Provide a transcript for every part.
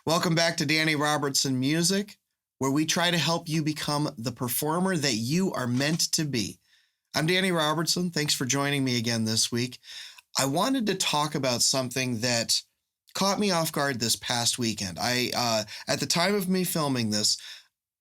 Welcome back to Danny Robertson Music, where we try to help you become the performer that you are meant to be. I'm Danny Robertson. Thanks for joining me again this week. I wanted to talk about something that caught me off guard this past weekend. At the time of me filming this,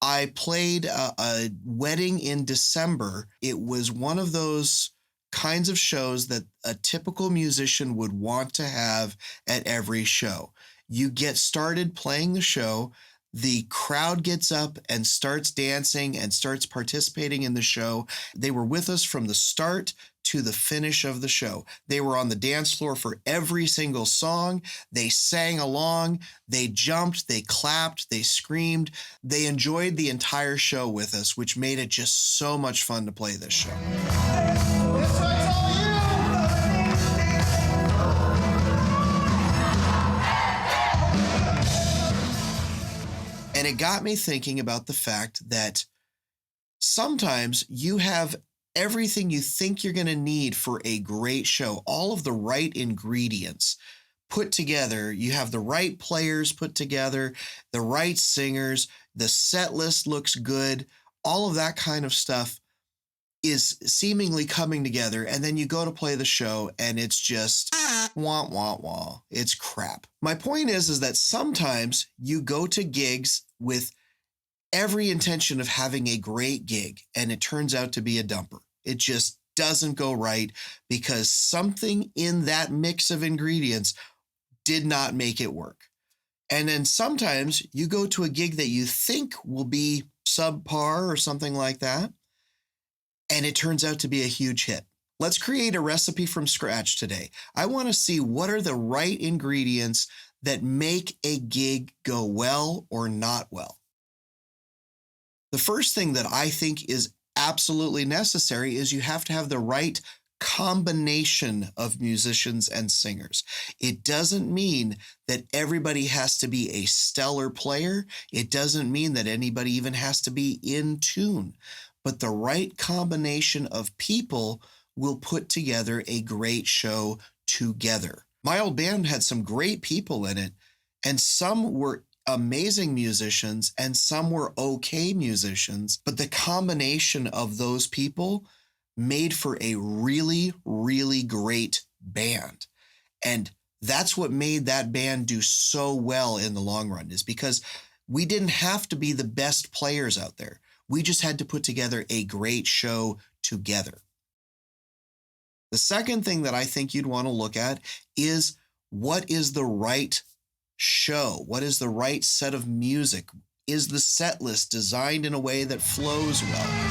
I played a wedding in December. It was one of those kinds of shows that a typical musician would want to have at every show. You get started playing the show, the crowd gets up and starts dancing and starts participating in the show. They were with us from the start to the finish of the show. They were on the dance floor for every single song. They sang along, they jumped, they clapped, they screamed. They enjoyed the entire show with us, which made it just so much fun to play this show. And it got me thinking about the fact that sometimes you have everything you think you're going to need for a great show, all of the right ingredients put together. You have the right players put together, the right singers, the set list looks good, all of that kind of stuff is seemingly coming together, and then you go to play the show and it's just wah, wah, wah. It's crap. My point is that sometimes you go to gigs with every intention of having a great gig, and it turns out to be a dumper. It just doesn't go right because something in that mix of ingredients did not make it work. And then sometimes you go to a gig that you think will be subpar or something like that, and it turns out to be a huge hit. Let's create a recipe from scratch today. I want to see what are the right ingredients that make a gig go well or not well. The first thing that I think is absolutely necessary is you have to have the right combination of musicians and singers. It doesn't mean that everybody has to be a stellar player. It doesn't mean that anybody even has to be in tune. But the right combination of people will put together a great show together. My old band had some great people in it, and some were amazing musicians and some were okay musicians, but the combination of those people made for a really, really great band. And that's what made that band do so well in the long run, is because we didn't have to be the best players out there. We just had to put together a great show together. The second thing that I think you'd want to look at is what is the right show? What is the right set of music? Is the set list designed in a way that flows well?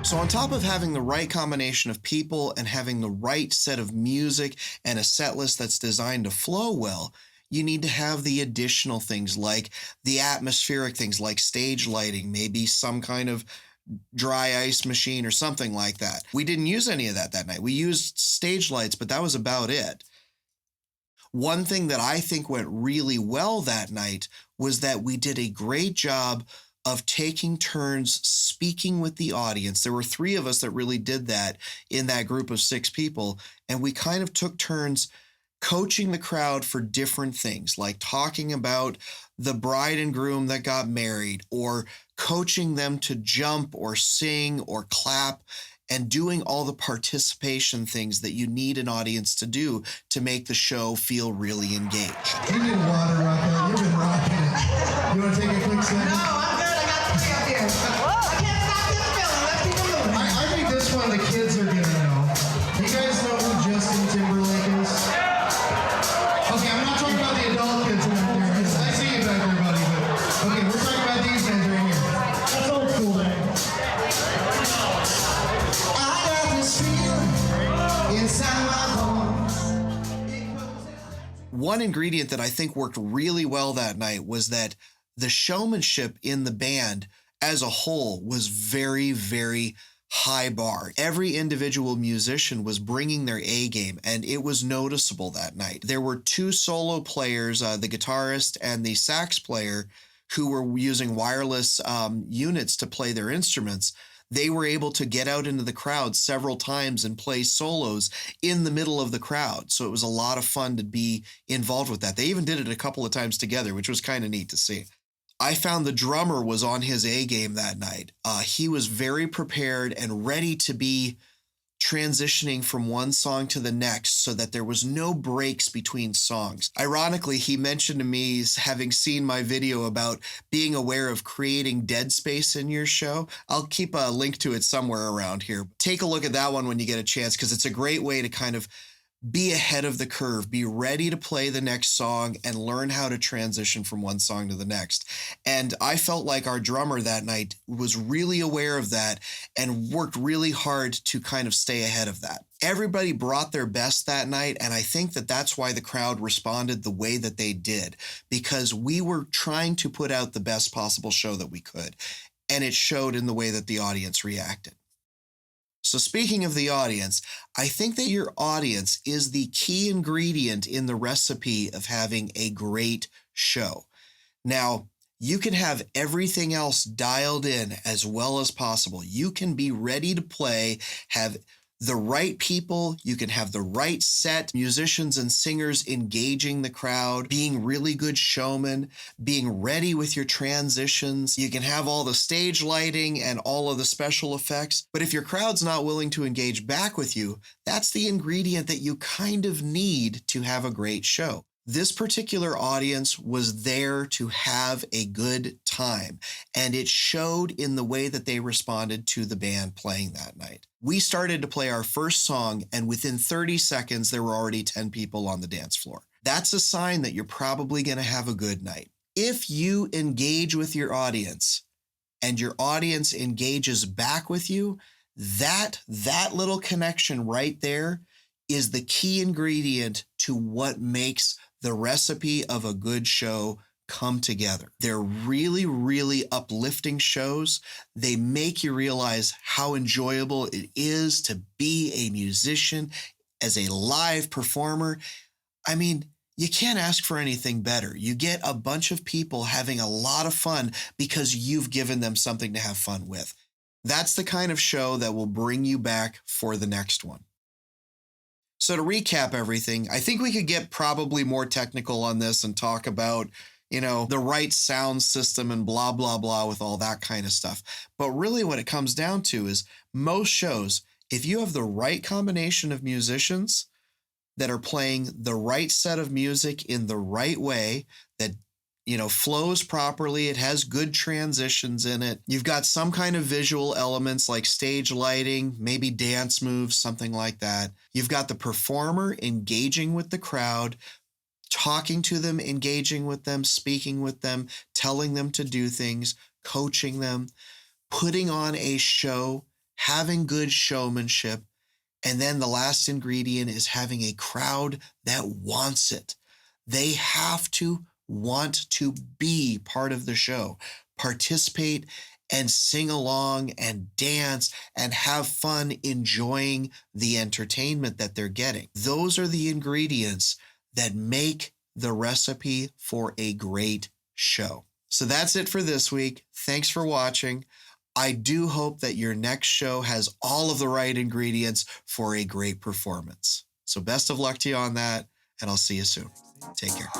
So on top of having the right combination of people and having the right set of music and a set list that's designed to flow well, you need to have the additional things like the atmospheric things like stage lighting, maybe some kind of dry ice machine or something like that. We didn't use any of that night. We used stage lights, but that was about it. One thing that I think went really well that night was that we did a great job of taking turns speaking with the audience. There were 3 of us that really did that in that group of 6 people. And we kind of took turns coaching the crowd for different things, like talking about the bride and groom that got married, or coaching them to jump or sing or clap, and doing all the participation things that you need an audience to do to make the show feel really engaged. You need water, Rocco. You've been rocking it. You want to take a quick second? No, I'm good. I got 3 up here. I can't stop this feeling. Let's keep it moving. I think this one the kids are gonna know. You guys know who Justin Timberlake is? Okay, I'm not talking about the adult kids back there. I see you back there, buddy. But okay, we're talking about these guys right here. That's old school, man. I got this feeling inside my bones. One ingredient that I think worked really well that night was that the showmanship in the band as a whole was very, very high bar. Every individual musician was bringing their A game, and it was noticeable that night. There were two solo players, the guitarist and the sax player, who were using wireless units to play their instruments. They were able to get out into the crowd several times and play solos in the middle of the crowd. So it was a lot of fun to be involved with that. They even did it a couple of times together, which was kind of neat to see. I found the drummer was on his A game that night. He was very prepared and ready to be transitioning from one song to the next so that there was no breaks between songs. Ironically, he mentioned to me having seen my video about being aware of creating dead space in your show. I'll keep a link to it somewhere around here. Take a look at that one when you get a chance, because it's a great way to kind of be ahead of the curve, be ready to play the next song and learn how to transition from one song to the next. And I felt like our drummer that night was really aware of that and worked really hard to kind of stay ahead of that. Everybody brought their best that night, and I think that that's why the crowd responded the way that they did, because we were trying to put out the best possible show that we could, and it showed in the way that the audience reacted. So speaking of the audience, I think that your audience is the key ingredient in the recipe of having a great show. Now, you can have everything else dialed in as well as possible. You can be ready to play, have the right people, you can have the right set, musicians and singers engaging the crowd, being really good showmen, being ready with your transitions. You can have all the stage lighting and all of the special effects. But if your crowd's not willing to engage back with you, that's the ingredient that you kind of need to have a great show. This particular audience was there to have a good time, and it showed in the way that they responded to the band playing that night. We started to play our first song, and within 30 seconds, there were already 10 people on the dance floor. That's a sign that you're probably going to have a good night. If you engage with your audience, and your audience engages back with you, that little connection right there is the key ingredient to what makes the recipe of a good show come together. They're really, really uplifting shows. They make you realize how enjoyable it is to be a musician as a live performer. I mean, you can't ask for anything better. You get a bunch of people having a lot of fun because you've given them something to have fun with. That's the kind of show that will bring you back for the next one. So to recap everything, I think we could get probably more technical on this and talk about, the right sound system and blah, blah, blah with all that kind of stuff. But really what it comes down to is most shows, if you have the right combination of musicians that are playing the right set of music in the right way, that flows properly. It has good transitions in it. You've got some kind of visual elements like stage lighting, maybe dance moves, something like that. You've got the performer engaging with the crowd, talking to them, engaging with them, speaking with them, telling them to do things, coaching them, putting on a show, having good showmanship. And then the last ingredient is having a crowd that wants it. They have to want to be part of the show, participate and sing along and dance and have fun enjoying the entertainment that they're getting. Those are the ingredients that make the recipe for a great show. So that's it for this week. Thanks for watching. I do hope that your next show has all of the right ingredients for a great performance. So best of luck to you on that, and I'll see you soon. Take care.